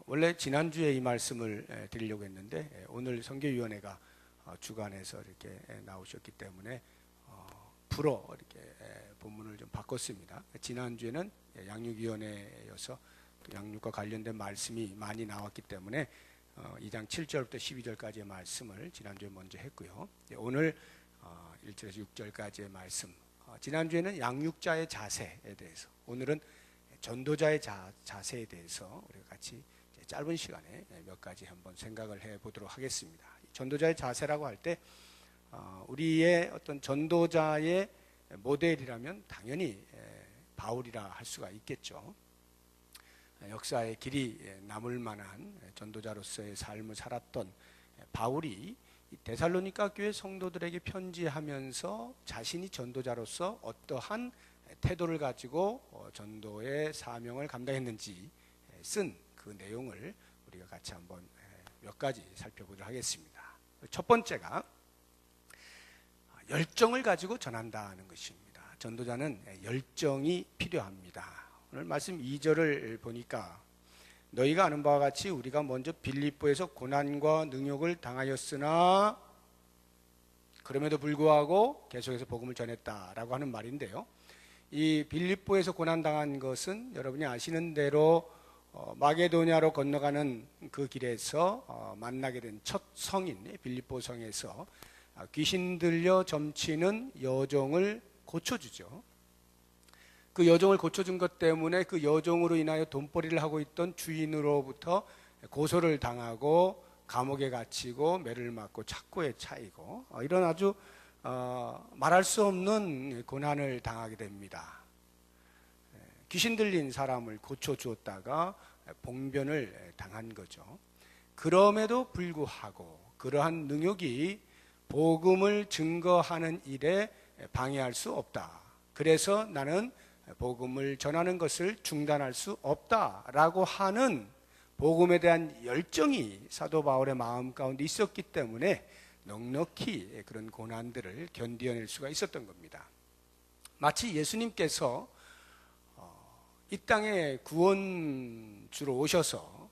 원래 지난주에 이 말씀을 드리려고 했는데 오늘 선교위원회가 주관해서 이렇게 나오셨기 때문에 불어 이렇게 본문을 좀 바꿨습니다. 지난주에는 양육위원회여서 양육과 관련된 말씀이 많이 나왔기 때문에 2장 7절부터 12절까지의 말씀을 지난주에 먼저 했고요. 오늘 1절에서 6절까지의 말씀, 지난주에는 양육자의 자세에 대해서, 오늘은 전도자의 자세에 대해서 우리가 같이 짧은 시간에 몇 가지 한번 생각을 해보도록 하겠습니다. 전도자의 자세라고 할 때 우리의 어떤 전도자의 모델이라면 당연히 바울이라 할 수가 있겠죠. 역사의 길이 남을 만한 전도자로서의 삶을 살았던 바울이 데살로니가 교회 성도들에게 편지하면서 자신이 전도자로서 어떠한 태도를 가지고 전도의 사명을 감당했는지 쓴 그 내용을 우리가 같이 한번 몇 가지 살펴보도록 하겠습니다. 첫 번째가 열정을 가지고 전한다는 것입니다. 전도자는 열정이 필요합니다. 오늘 말씀 2절을 보니까 너희가 아는 바와 같이 우리가 먼저 빌립보에서 고난과 능욕을 당하였으나 그럼에도 불구하고 계속해서 복음을 전했다라고 하는 말인데요. 이 빌립보에서 고난당한 것은 여러분이 아시는 대로 마게도냐로 건너가는 그 길에서 만나게 된 첫 성인 빌립보 성에서 귀신 들려 점치는 여종을 고쳐주죠. 그 여종을 고쳐준 것 때문에 그 여종으로 인하여 돈벌이를 하고 있던 주인으로부터 고소를 당하고 감옥에 갇히고 매를 맞고 착고에 차이고 이런 아주 말할 수 없는 고난을 당하게 됩니다. 귀신 들린 사람을 고쳐주었다가 봉변을 당한 거죠. 그럼에도 불구하고 그러한 능욕이 복음을 증거하는 일에 방해할 수 없다. 그래서 나는 복음을 전하는 것을 중단할 수 없다라고 하는 복음에 대한 열정이 사도 바울의 마음 가운데 있었기 때문에 넉넉히 그런 고난들을 견뎌낼 수가 있었던 겁니다. 마치 예수님께서 이 땅에 구원주로 오셔서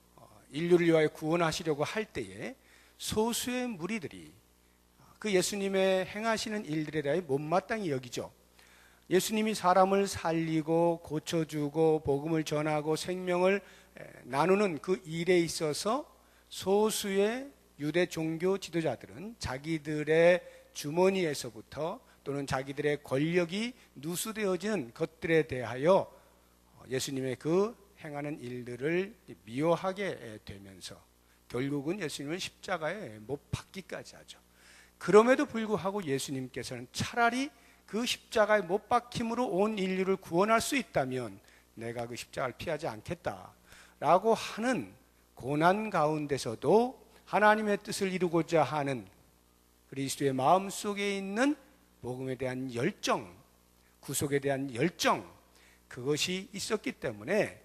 인류를 위하여 구원하시려고 할 때에 소수의 무리들이 그 예수님의 행하시는 일들에 대해 못마땅히 여기죠. 예수님이 사람을 살리고 고쳐주고 복음을 전하고 생명을 나누는 그 일에 있어서 소수의 유대 종교 지도자들은 자기들의 주머니에서부터 또는 자기들의 권력이 누수되어지는 것들에 대하여 예수님의 그 행하는 일들을 미워하게 되면서 결국은 예수님을 십자가에 못 박기까지 하죠. 그럼에도 불구하고 예수님께서는 차라리 그 십자가에 못 박힘으로 온 인류를 구원할 수 있다면 내가 그 십자가를 피하지 않겠다라고 하는 고난 가운데서도 하나님의 뜻을 이루고자 하는 그리스도의 마음속에 있는 복음에 대한 열정, 구속에 대한 열정, 그것이 있었기 때문에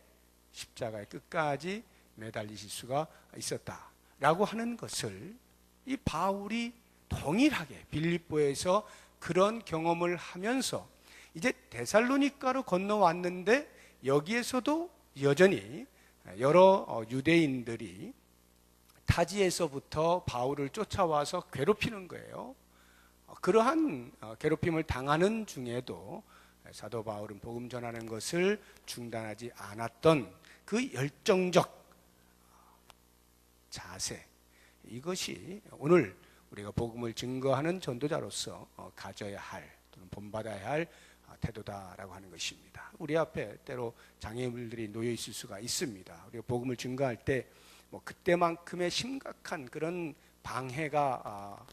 십자가의 끝까지 매달리실 수가 있었다라고 하는 것을 이 바울이 동일하게 빌립보에서 그런 경험을 하면서 이제 데살로니가로 건너왔는데 여기에서도 여전히 여러 유대인들이 타지에서부터 바울을 쫓아와서 괴롭히는 거예요. 그러한 괴롭힘을 당하는 중에도 사도 바울은 복음 전하는 것을 중단하지 않았던 그 열정적 자세, 이것이 오늘 우리가 복음을 증거하는 전도자로서 가져야 할 또는 본받아야 할 태도다라고 하는 것입니다. 우리 앞에 때로 장애물들이 놓여 있을 수가 있습니다. 우리가 복음을 증거할 때 그때만큼의 심각한 그런 방해가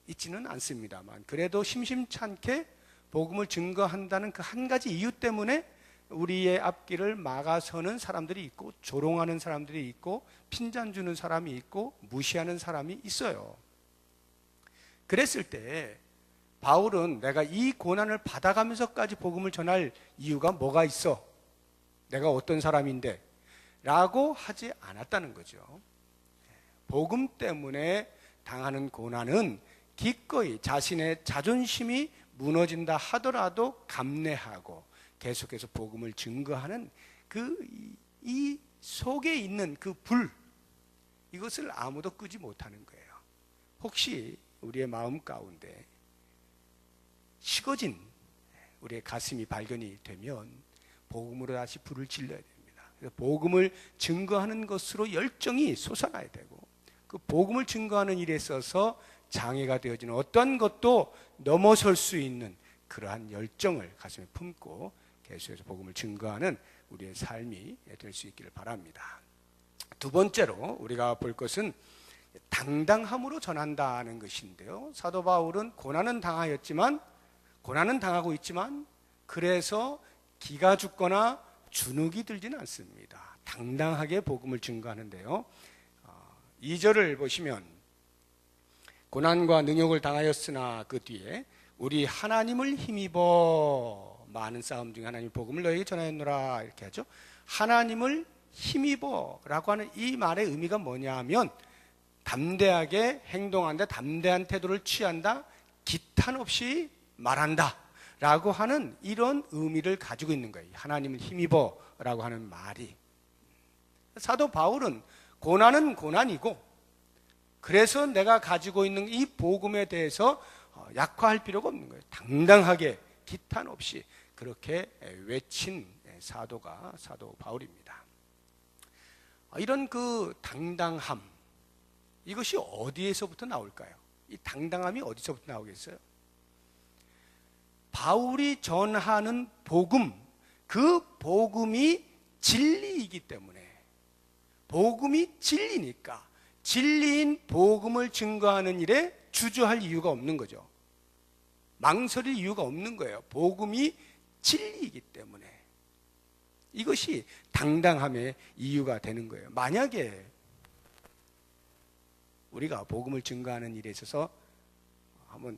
있지는 않습니다만 그래도 심심찮게 복음을 증거한다는 그 한 가지 이유 때문에 우리의 앞길을 막아서는 사람들이 있고 조롱하는 사람들이 있고 핀잔 주는 사람이 있고 무시하는 사람이 있어요. 그랬을 때 바울은 내가 이 고난을 받아가면서까지 복음을 전할 이유가 뭐가 있어? 내가 어떤 사람인데? 라고 하지 않았다는 거죠. 복음 때문에 당하는 고난은 기꺼이 자신의 자존심이 무너진다 하더라도 감내하고 계속해서 복음을 증거하는 이 속에 있는 그 불, 이것을 아무도 끄지 못하는 거예요. 혹시 우리의 마음 가운데 식어진 우리의 가슴이 발견이 되면 복음으로 다시 불을 질러야 됩니다. 그래서 복음을 증거하는 것으로 열정이 솟아나야 되고, 그 복음을 증거하는 일에 있어서 장애가 되어지는 어떤 것도 넘어설 수 있는 그러한 열정을 가슴에 품고 계속해서 복음을 증거하는 우리의 삶이 될 수 있기를 바랍니다. 두 번째로 우리가 볼 것은 당당함으로 전한다는 것인데요, 사도 바울은 고난은 당하고 있지만 그래서 기가 죽거나 주눅이 들지는 않습니다. 당당하게 복음을 증거하는데요, 2절을 보시면 고난과 능욕을 당하였으나 그 뒤에 우리 하나님을 힘입어 많은 싸움 중에 하나님 복음을 너희에게 전하였노라 이렇게 하죠. 하나님을 힘입어 라고 하는 이 말의 의미가 뭐냐 하면 담대하게 행동한다, 담대한 태도를 취한다, 기탄 없이 말한다 라고 하는 이런 의미를 가지고 있는 거예요. 하나님을 힘입어 라고 하는 말이. 사도 바울은 고난은 고난이고, 그래서 내가 가지고 있는 이 복음에 대해서 약화할 필요가 없는 거예요. 당당하게 기탄 없이 그렇게 외친 사도가 사도 바울입니다. 이런 그 당당함, 이것이 어디에서부터 나올까요? 이 당당함이 어디서부터 나오겠어요? 바울이 전하는 복음, 그 복음이 진리이기 때문에, 복음이 진리니까 진리인 복음을 증거하는 일에 주저할 이유가 없는 거죠. 망설일 이유가 없는 거예요. 복음이 진리이기 때문에. 이것이 당당함의 이유가 되는 거예요. 만약에 우리가 복음을 증거하는 일에 있어서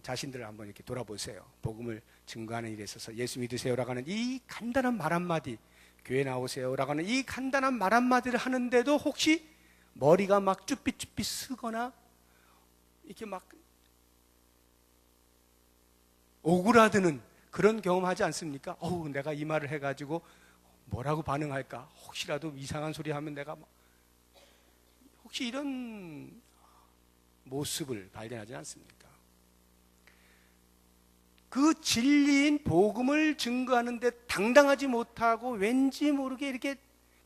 자신들을 한번 이렇게 돌아보세요. 복음을 증거하는 일에 있어서 예수 믿으세요라고 하는 이 간단한 말 한마디, 교회 나오세요라고 하는 이 간단한 말 한마디를 하는데도 혹시 머리가 막 쭈삣쭈삣 쓰거나 이렇게 막 오그라드는 그런 경험하지 않습니까? 내가 이 말을 해가지고 뭐라고 반응할까? 혹시라도 이상한 소리 하면 내가 혹시 이런 모습을 발견하지 않습니까? 그 진리인 복음을 증거하는데 당당하지 못하고 왠지 모르게 이렇게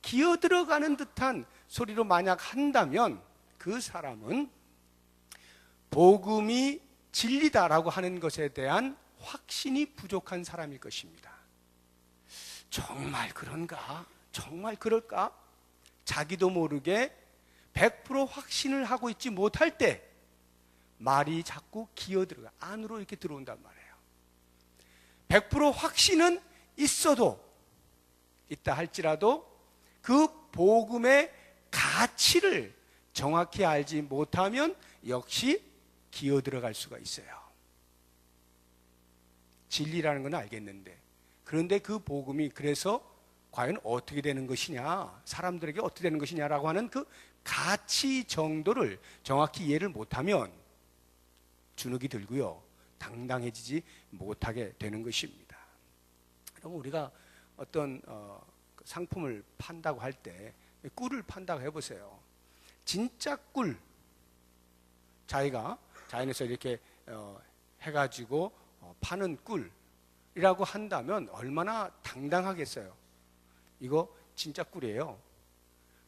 기어들어가는 듯한 소리로 만약 한다면 그 사람은 복음이 진리다라고 하는 것에 대한 확신이 부족한 사람일 것입니다. 정말 그런가? 정말 그럴까? 자기도 모르게 100% 확신을 하고 있지 못할 때 말이 자꾸 기어들어가 안으로 이렇게 들어온단 말이에요. 100% 확신은 있다 할지라도 그 복음의 가치를 정확히 알지 못하면 역시 기어들어갈 수가 있어요. 진리라는 건 알겠는데, 그런데 그 복음이 그래서 과연 어떻게 되는 것이냐, 사람들에게 어떻게 되는 것이냐라고 하는 그 가치 정도를 정확히 이해를 못하면 주눅이 들고요, 당당해지지 못하게 되는 것입니다. 그럼 우리가 어떤 상품을 판다고 할 때 꿀을 판다고 해보세요. 진짜 꿀, 자기가 자연에서 이렇게 해가지고 파는 꿀이라고 한다면 얼마나 당당하겠어요. 이거 진짜 꿀이에요.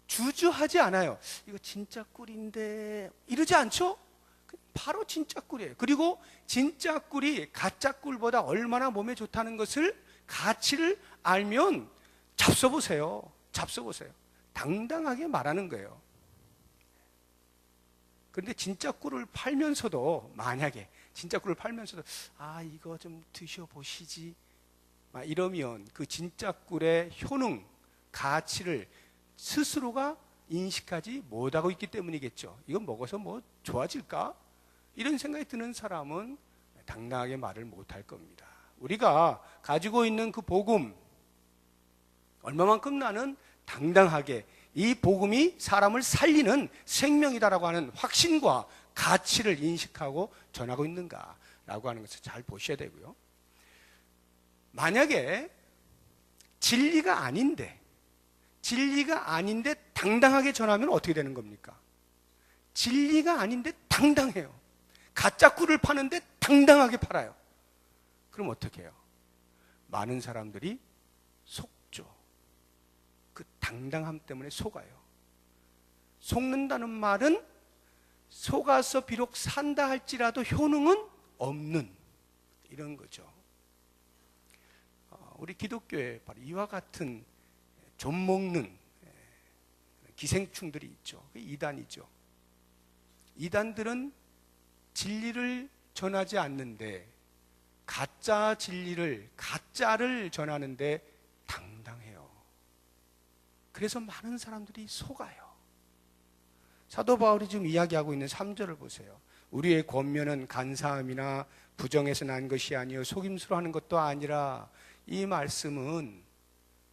주저하지 않아요. 이거 진짜 꿀인데 이러지 않죠? 바로 진짜 꿀이에요. 그리고 진짜 꿀이 가짜 꿀보다 얼마나 몸에 좋다는 것을, 가치를 알면 잡숴보세요. 당당하게 말하는 거예요. 그런데 진짜 꿀을 팔면서도, 만약에 진짜 꿀을 팔면서도 이거 좀 드셔보시지 이러면 그 진짜 꿀의 효능, 가치를 스스로가 인식하지 못하고 있기 때문이겠죠. 이거 먹어서 뭐 좋아질까? 이런 생각이 드는 사람은 당당하게 말을 못할 겁니다. 우리가 가지고 있는 그 복음, 얼마만큼 나는 당당하게 이 복음이 사람을 살리는 생명이다라고 하는 확신과 가치를 인식하고 전하고 있는가라고 하는 것을 잘 보셔야 되고요. 만약에 진리가 아닌데 당당하게 전하면 어떻게 되는 겁니까? 진리가 아닌데 당당해요. 가짜 꿀을 파는데 당당하게 팔아요. 그럼 어떻게 해요? 많은 사람들이 속죠. 그 당당함 때문에 속아요. 속는다는 말은 속아서 비록 산다 할지라도 효능은 없는 이런 거죠. 우리 기독교에 바로 이와 같은 좀먹는 기생충들이 있죠. 이단이죠. 이단들은 진리를 전하지 않는데 가짜 진리를, 가짜를 전하는데 당당해요. 그래서 많은 사람들이 속아요. 사도 바울이 지금 이야기하고 있는 3절을 보세요. 우리의 권면은 간사함이나 부정에서 난 것이 아니요 속임수로 하는 것도 아니라, 이 말씀은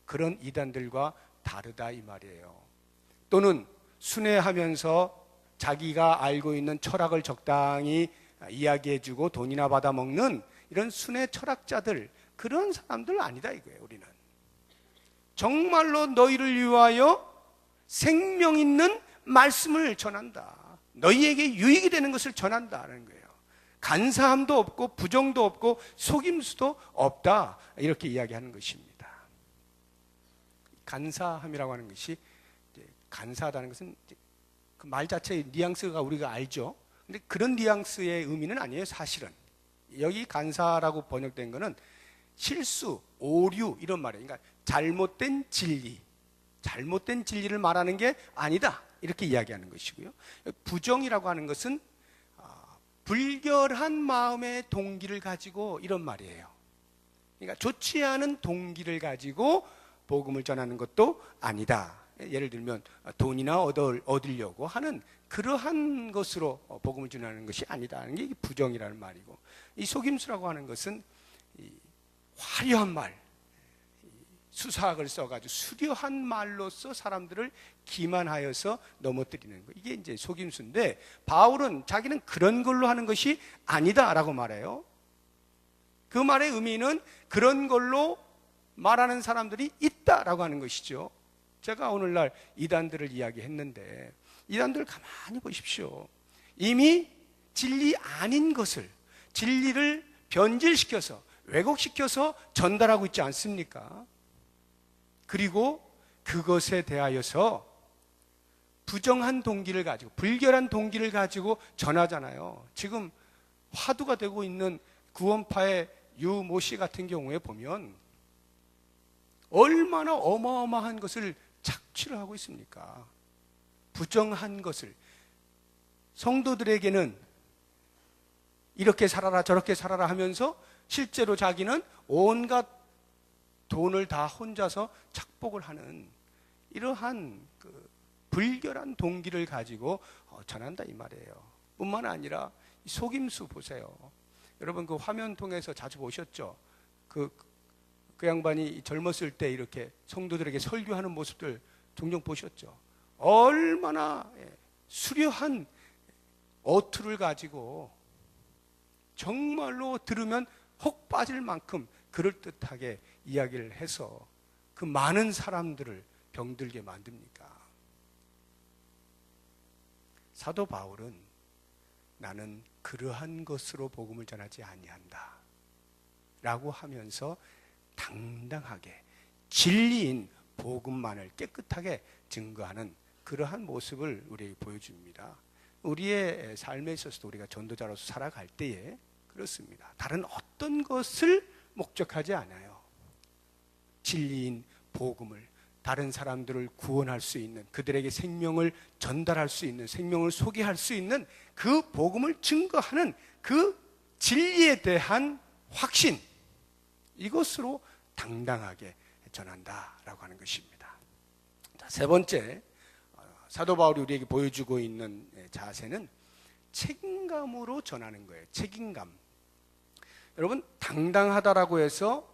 그런 이단들과 다르다 이 말이에요. 또는 순회하면서 자기가 알고 있는 철학을 적당히 이야기해주고 돈이나 받아먹는 이런 순회 철학자들, 그런 사람들 아니다 이거예요. 우리는 정말로 너희를 위하여 생명 있는 말씀을 전한다. 너희에게 유익이 되는 것을 전한다는 거예요. 간사함도 없고 부정도 없고 속임수도 없다, 이렇게 이야기하는 것입니다. 간사함이라고 하는 것이, 간사하다는 것은 그 말 자체의 뉘앙스가 우리가 알죠. 근데 그런 뉘앙스의 의미는 아니에요. 사실은 여기 간사라고 번역된 거는 실수, 오류 이런 말이에요. 그러니까 잘못된 진리, 잘못된 진리를 말하는 게 아니다, 이렇게 이야기하는 것이고요. 부정이라고 하는 것은 불결한 마음의 동기를 가지고 이런 말이에요. 그러니까 좋지 않은 동기를 가지고 복음을 전하는 것도 아니다. 예를 들면 돈이나 얻으려고 하는 그러한 것으로 복음을 전하는 것이 아니다는 게 부정이라는 말이고, 이 속임수라고 하는 것은 이 화려한 말, 수사학을 써가지고 수려한 말로써 사람들을 기만하여서 넘어뜨리는 거, 이게 이제 속임수인데, 바울은 자기는 그런 걸로 하는 것이 아니다라고 말해요. 그 말의 의미는 그런 걸로 말하는 사람들이 있다라고 하는 것이죠. 제가 오늘날 이단들을 이야기했는데, 이단들 가만히 보십시오. 이미 진리 아닌 것을, 진리를 변질시켜서 왜곡시켜서 전달하고 있지 않습니까? 그리고 그것에 대하여서 부정한 동기를 가지고, 불결한 동기를 가지고 전하잖아요. 지금 화두가 되고 있는 구원파의 유모 씨 같은 경우에 보면 얼마나 어마어마한 것을 착취를 하고 있습니까? 부정한 것을. 성도들에게는 이렇게 살아라 저렇게 살아라 하면서 실제로 자기는 온갖 돈을 다 혼자서 착복을 하는 이러한 그 불결한 동기를 가지고 전한다 이 말이에요. 뿐만 아니라 속임수 보세요. 여러분 그 화면 통해서 자주 보셨죠? 그 양반이 젊었을 때 이렇게 성도들에게 설교하는 모습들 종종 보셨죠? 얼마나 수려한 어투를 가지고 정말로 들으면 혹 빠질 만큼 그럴듯하게 이야기를 해서 그 많은 사람들을 병들게 만듭니까? 사도 바울은 나는 그러한 것으로 복음을 전하지 아니한다 라고 하면서 당당하게 진리인 복음만을 깨끗하게 증거하는 그러한 모습을 우리에게 보여줍니다. 우리의 삶에 있어서도 우리가 전도자로서 살아갈 때에 그렇습니다. 다른 어떤 것을 목적하지 않아요. 진리인 복음을, 다른 사람들을 구원할 수 있는, 그들에게 생명을 전달할 수 있는, 생명을 소개할 수 있는 그 복음을 증거하는 그 진리에 대한 확신, 이것으로 당당하게 전한다라고 하는 것입니다. 자, 세 번째, 사도 바울이 우리에게 보여주고 있는 자세는 책임감으로 전하는 거예요. 책임감. 여러분, 당당하다라고 해서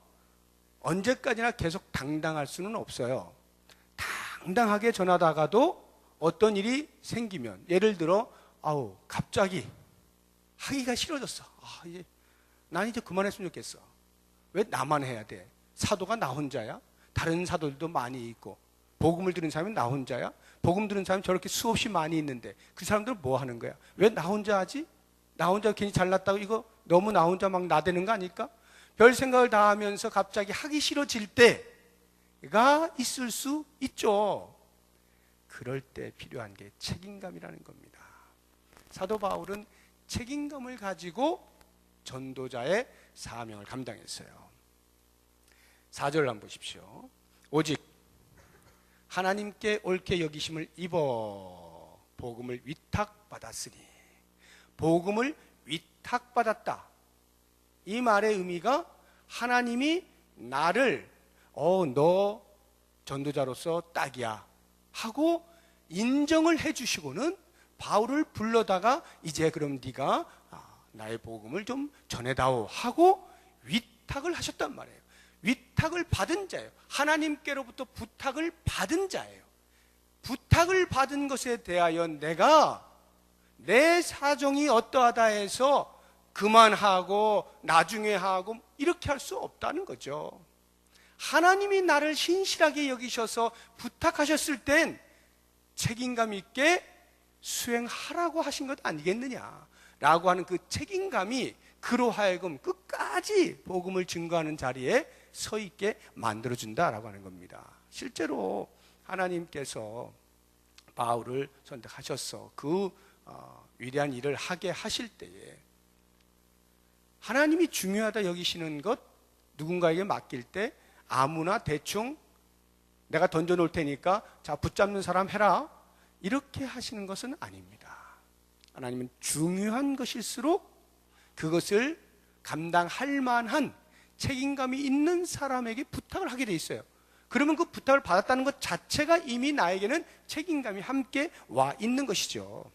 언제까지나 계속 당당할 수는 없어요. 당당하게 전하다가도 어떤 일이 생기면, 예를 들어 갑자기 하기가 싫어졌어. 난 이제 그만했으면 좋겠어. 왜 나만 해야 돼? 사도가 나 혼자야? 다른 사도들도 많이 있고 복음을 들은 사람은 나 혼자야? 복음 들은 사람이 저렇게 수없이 많이 있는데 그 사람들은 뭐 하는 거야? 왜 나 혼자 하지? 나 혼자 괜히 잘났다고 이거 너무 나 혼자 막 나대는 거 아닐까? 별 생각을 다 하면서 갑자기 하기 싫어질 때가 있을 수 있죠. 그럴 때 필요한 게 책임감이라는 겁니다. 사도 바울은 책임감을 가지고 전도자의 사명을 감당했어요. 4절 한번 보십시오. 오직 하나님께 옳게 여기심을 입어 복음을 위탁받았으니. 복음을 위탁받았다. 이 말의 의미가 하나님이 나를 너 전도자로서 딱이야 하고 인정을 해주시고는 바울을 불러다가 이제 그럼 네가 나의 복음을 좀 전해다오 하고 위탁을 하셨단 말이에요. 위탁을 받은 자예요. 하나님께로부터 부탁을 받은 자예요. 부탁을 받은 것에 대하여 내가 내 사정이 어떠하다 해서 그만하고 나중에 하고 이렇게 할 수 없다는 거죠. 하나님이 나를 신실하게 여기셔서 부탁하셨을 땐 책임감 있게 수행하라고 하신 것 아니겠느냐 라고 하는 그 책임감이 그로 하여금 끝까지 복음을 증거하는 자리에 서 있게 만들어준다라고 하는 겁니다. 실제로 하나님께서 바울을 선택하셔서 그 위대한 일을 하게 하실 때에 하나님이 중요하다 여기시는 것 누군가에게 맡길 때 아무나 대충 내가 던져놓을 테니까 자 붙잡는 사람 해라 이렇게 하시는 것은 아닙니다. 하나님은 중요한 것일수록 그것을 감당할 만한 책임감이 있는 사람에게 부탁을 하게 돼 있어요. 그러면 그 부탁을 받았다는 것 자체가 이미 나에게는 책임감이 함께 와 있는 것이죠.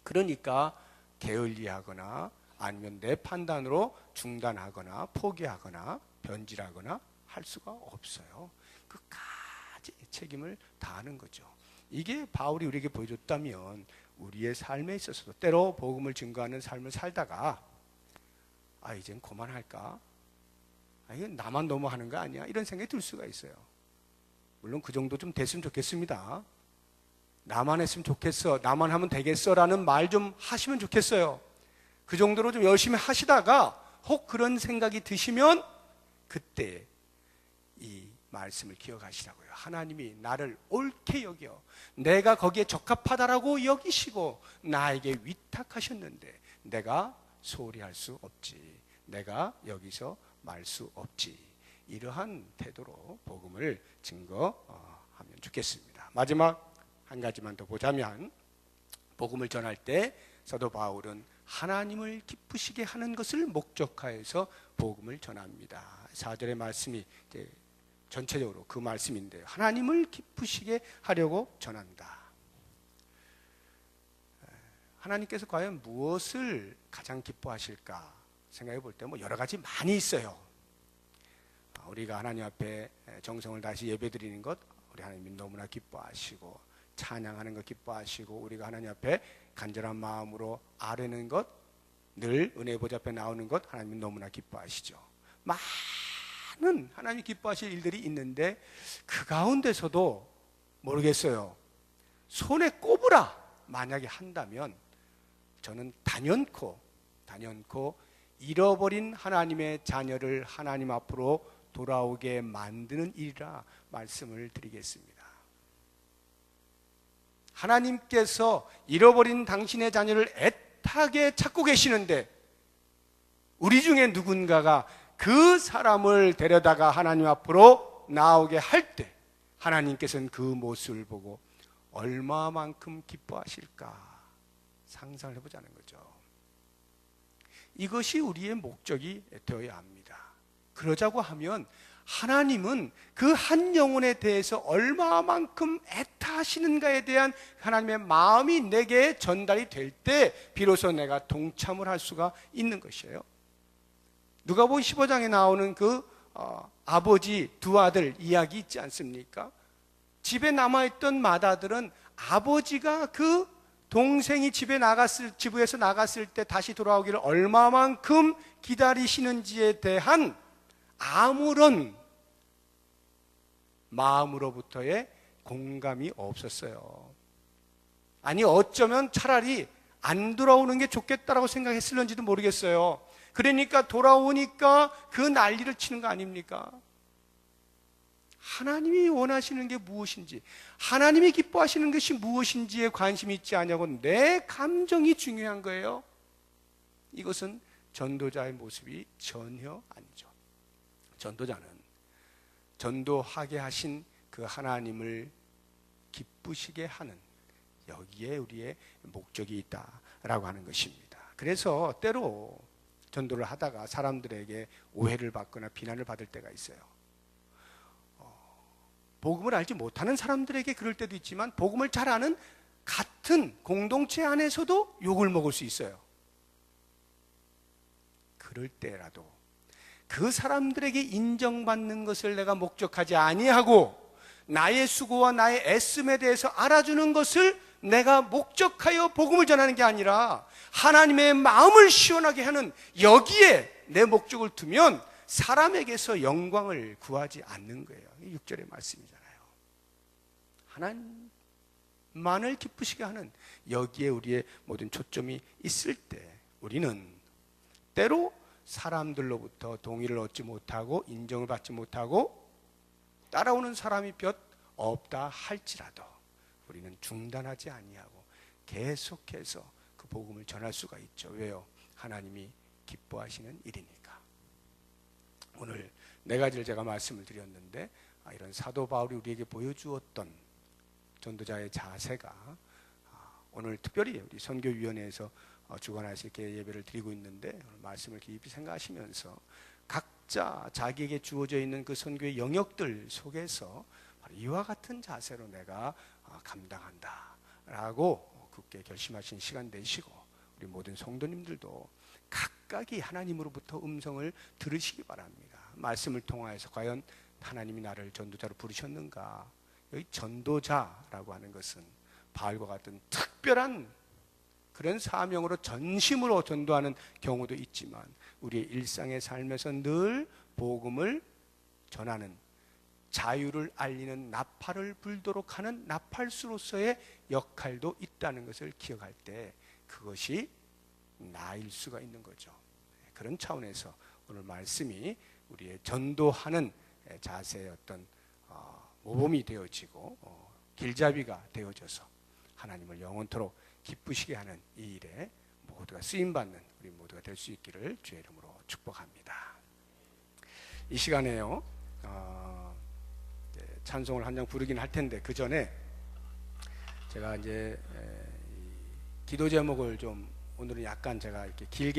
그러니까 게을리하거나 아니면 내 판단으로 중단하거나 포기하거나 변질하거나 할 수가 없어요. 끝까지 책임을 다하는 거죠. 이게 바울이 우리에게 보여줬다면 우리의 삶에 있어서도 때로 복음을 증거하는 삶을 살다가 이젠 그만할까? 이건 나만 너무 하는 거 아니야? 이런 생각이 들 수가 있어요. 물론 그 정도 좀 됐으면 좋겠습니다. 나만 했으면 좋겠어, 나만 하면 되겠어 라는 말 좀 하시면 좋겠어요. 그 정도로 좀 열심히 하시다가 혹 그런 생각이 드시면 그때 이 말씀을 기억하시라고요. 하나님이 나를 옳게 여겨 내가 거기에 적합하다라고 여기시고 나에게 위탁하셨는데 내가 소홀히 할 수 없지, 내가 여기서 말 수 없지, 이러한 태도로 복음을 증거하면 좋겠습니다. 마지막 한 가지만 더 보자면 복음을 전할 때 사도 바울은 하나님을 기쁘시게 하는 것을 목적하여서 복음을 전합니다. 4절의 말씀이 이제 전체적으로 그 말씀인데요. 하나님을 기쁘시게 하려고 전한다. 하나님께서 과연 무엇을 가장 기뻐하실까 생각해 볼 때 여러 가지 많이 있어요. 우리가 하나님 앞에 정성을 다시 예배드리는 것 우리 하나님이 너무나 기뻐하시고, 찬양하는 것 기뻐하시고, 우리가 하나님 앞에 간절한 마음으로 아뢰는 것, 늘 은혜의 보좌 앞에 나오는 것 하나님이 너무나 기뻐하시죠. 많은 하나님이 기뻐하실 일들이 있는데 그 가운데서도 모르겠어요, 손에 꼽으라 만약에 한다면 저는 단연코 잃어버린 하나님의 자녀를 하나님 앞으로 돌아오게 만드는 일이라 말씀을 드리겠습니다. 하나님께서 잃어버린 당신의 자녀를 애타게 찾고 계시는데 우리 중에 누군가가 그 사람을 데려다가 하나님 앞으로 나오게 할 때 하나님께서는 그 모습을 보고 얼마만큼 기뻐하실까 상상을 해보자는 거죠. 이것이 우리의 목적이 되어야 합니다. 그러자고 하면 하나님은 그 한 영혼에 대해서 얼마만큼 애타하시는가에 대한 하나님의 마음이 내게 전달이 될 때 비로소 내가 동참을 할 수가 있는 것이에요. 누가복음 15장에 나오는 그 아버지 두 아들 이야기 있지 않습니까? 집에 남아있던 맏아들은 아버지가 그 동생이 지부에서 나갔을 때 다시 돌아오기를 얼마만큼 기다리시는지에 대한 아무런 마음으로부터의 공감이 없었어요. 아니 어쩌면 차라리 안 돌아오는 게 좋겠다라고 생각했을런지도 모르겠어요. 그러니까 돌아오니까 그 난리를 치는 거 아닙니까? 하나님이 원하시는 게 무엇인지, 하나님이 기뻐하시는 것이 무엇인지에 관심이 있지 않냐고 내 감정이 중요한 거예요. 이것은 전도자의 모습이 전혀 아니죠. 전도자는 전도하게 하신 그 하나님을 기쁘시게 하는, 여기에 우리의 목적이 있다라고 하는 것입니다. 그래서 때로 전도를 하다가 사람들에게 오해를 받거나 비난을 받을 때가 있어요. 복음을 알지 못하는 사람들에게 그럴 때도 있지만 복음을 잘 아는 같은 공동체 안에서도 욕을 먹을 수 있어요. 그럴 때라도 그 사람들에게 인정받는 것을 내가 목적하지 아니하고 나의 수고와 나의 애씀에 대해서 알아주는 것을 내가 목적하여 복음을 전하는 게 아니라 하나님의 마음을 시원하게 하는 여기에 내 목적을 두면 사람에게서 영광을 구하지 않는 거예요. 6절의 말씀이잖아요. 하나님만을 기쁘시게 하는 여기에 우리의 모든 초점이 있을 때 우리는 때로 사람들로부터 동의를 얻지 못하고 인정을 받지 못하고 따라오는 사람이 몇 없다 할지라도 우리는 중단하지 아니하고 계속해서 그 복음을 전할 수가 있죠. 왜요? 하나님이 기뻐하시는 일이니까. 오늘 네 가지를 제가 말씀을 드렸는데 이런 사도 바울이 우리에게 보여주었던 전도자의 자세가 오늘 특별히 우리 선교위원회에서 주관해서 이렇게 예배를 드리고 있는데 오늘 말씀을 깊이 생각하시면서 각자 자기에게 주어져 있는 그 선교의 영역들 속에서 바로 이와 같은 자세로 내가 감당한다라고 굳게 결심하신 시간 되시고 우리 모든 성도님들도 각각이 하나님으로부터 음성을 들으시기 바랍니다. 말씀을 통하여서 과연 하나님이 나를 전도자로 부르셨는가? 여기 전도자라고 하는 것은 바울과 같은 특별한 그런 사명으로 전심으로 전도하는 경우도 있지만 우리의 일상의 삶에서 늘 복음을 전하는, 자유를 알리는 나팔을 불도록 하는 나팔수로서의 역할도 있다는 것을 기억할 때 그것이 나일 수가 있는 거죠. 그런 차원에서 오늘 말씀이 우리의 전도하는 자세의 어떤 모범이 되어지고 길잡이가 되어져서 하나님을 영원토록 기쁘시게 하는 이 일에 모두가 쓰임받는 우리 모두가 될 수 있기를 주의 이름으로 축복합니다. 이 시간에요 찬송을 한 장 부르긴 할 텐데 그 전에 제가 이제 기도 제목을 좀 오늘은 약간 제가 이렇게 길게